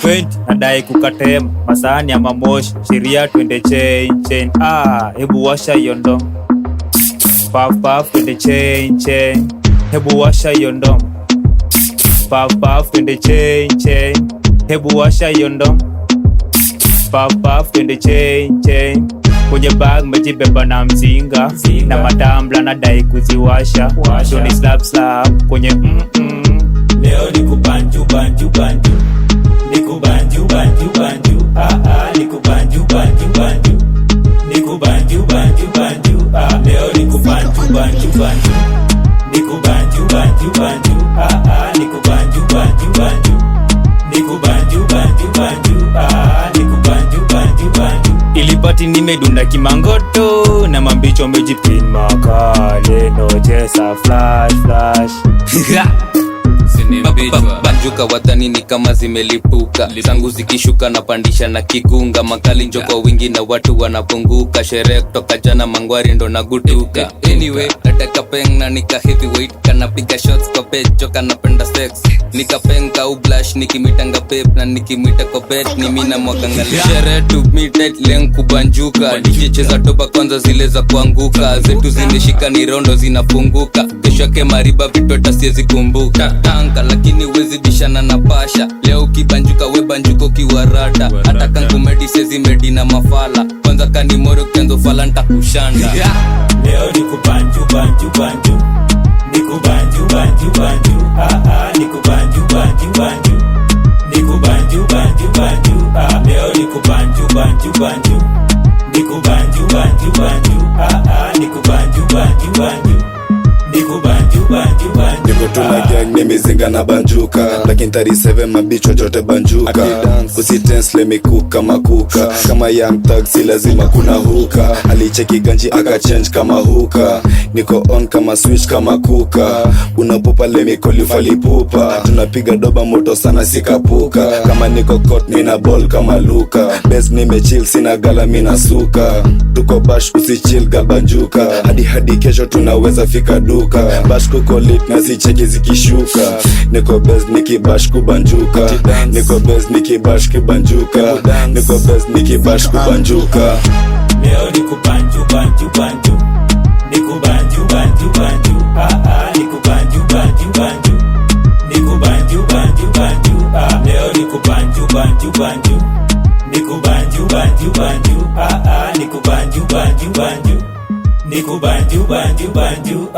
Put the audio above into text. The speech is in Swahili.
20 nadai kukatem masani ya mamoshi sheria twende chain hebu washa yondom puff twende chain hebu washa yondom puff twende chain hebu washa yondom puff twende chain kwenye bag mejibeba na mzinga na matambla nadai kuziwasha Johnny slap kwenye leo nikubanju nikubanju nikubanju leo nikubanju ilipati nimedunda kimangoto na mambicho mejipin makale nochesa flash Banjuka watani ni kama zimelipuka zangu zikishuka na pandisha na kigunga makali njo kwa wingi na watu wanapunguka sherehe kutoka jana mangwari ndo nagutuka anyway nataka peng na nika heavyweight kana piga shots kwa bed joka napenda sex nika peng ka ublash nikimitanga babe na nikimita kwa bed ni mina mwagangalia sherehe to midnight leng kubanjuka DJ cheza doba kwanza zile za kuanguka zetu zineshika ni rondo zinafunguka kesho yake mariba vitota siezi kumbuka tanka lakini wezi bishana na pasha leo ukibanjuka we banjuko kiwarada hata kankumedi sezi medi na mafala kwanza kanimoro kenzo fala ntakushanda leo nikubanju nikubanju leo niko tuna gang nimezinga na banjuka lakini 37 mabicho jote banjuka kusitense lemikuka makuka kama young thug si lazima kuna huka alicheki ganji aka change kama huka niko on kama switch kama kuka unapupa lemikolifa lipupa tunapiga doba moto sana sikapuka kama niko court nina ball kama luka best nimechill sina gala mina suka tuko bash usichill gabanjuka hadi kesho tunaweza fika duka bash kuko lit na zicheki zikishuka niko best nikibash kubanjuka niko best nikibash kubanjuka niko best nikibash kubanjuka leo nikubanju nikubanju leo nikubanju nikubanju